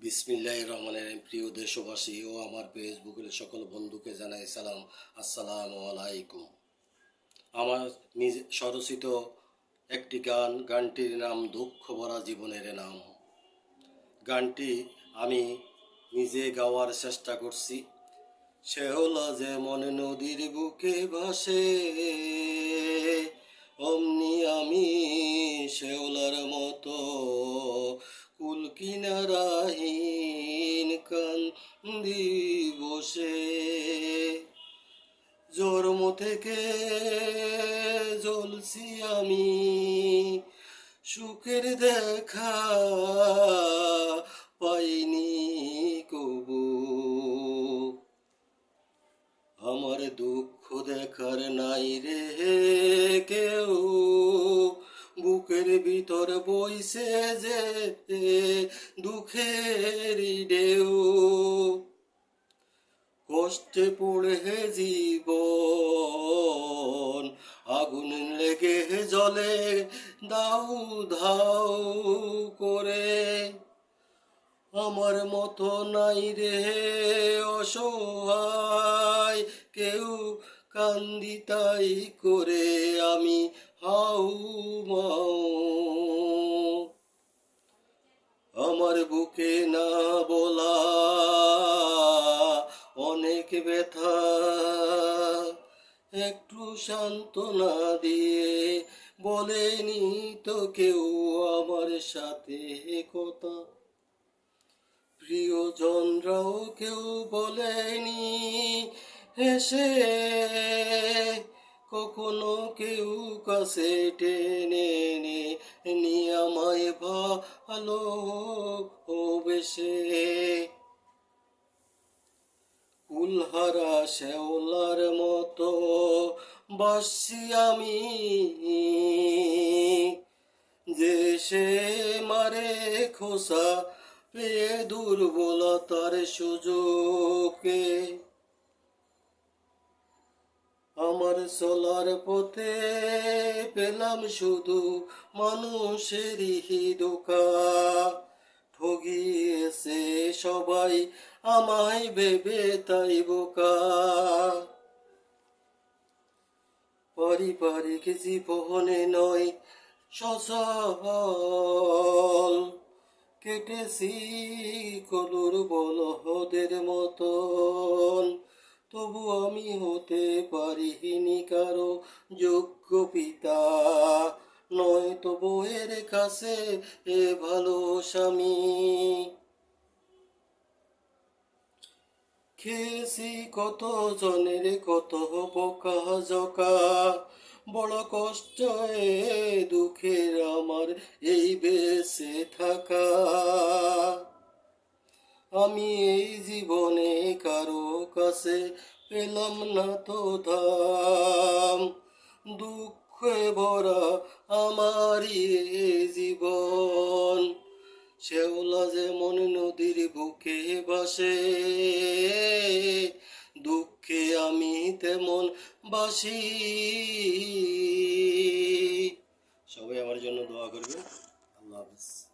বিসমিল্লাহির রহমানির রহিম। প্রিয় দেশবাসী ও আমার ফেসবুকের সকল বন্ধুকে জানাই সালাম, আসসালামু আলাইকুম। আমার নিজে স্বরচিত একটি গানটির নাম দুঃখ ভরা জীবনের নাম। গানটি আমি নিজে গাওয়ার চেষ্টা করছি। শেওলা যেমন নদীর বুকে ভাসে, অমনি আমি শেওলার মতো কুল কিনারাহীন কান্দি বসে। জন্ম থেকে জ্বলছি আমি, সুখের দেখা পাইনি কবু। আমার দুঃখ দেখার নাই রে কেউ, বুকের ভিতর বইছে যে দুঃখের ঢেউ। কষ্টে পড়ে জীবন আগুন লেগে জ্বলে দাউ ধাউ করে। আমার মতো নাই রে অসহায় কেউ, কান্দি তাই করে আমি হাউ মাউ। আমার বুকে না বলা অনেক ব্যথা, একটু সান্ত্বনা দিয়ে বলেনি তো কেউ আমার সাথে কথা। প্রিয়জনরাও কেউ বলেনি হেসে, কখনো কেউ কাছে টেনে নি আমায় ভালো বেশে। কুলহারা শেওলার মতো বাসছি আমি, যে সে মারে খোসা পেয়ে দুর্বলতার সুযোগে। আমার চলার পথে পেলাম শুধু মানুষেরই ধোঁকা। ঠগিয়েছে সবাই আমায় ভেবে তাই বোকা। পারিবারিক জীবনে নয় সচল, কেটেছি কলুর বলদের মতন। তবু আমি হতে পারিনি কারো যোগ্য পিতা, নয়তো বউয়ের কাছে ভালো স্বামী। খেয়েছি কত জনের কত বোকা জোকা, বড় কষ্ট দুঃখের আমার এই বেঁচে থাকা। আমি এই জীবনে কারো কাছে পেলাম না তো দাম, দুঃখে ভরা আমারই জীবন। শেওলা যেমন নদীর বুকে ভাসে, দুঃখে আমি তেমন বাসি। সবাই আমার জন্য দোয়া করবে। আল্লাহ হাফেজ।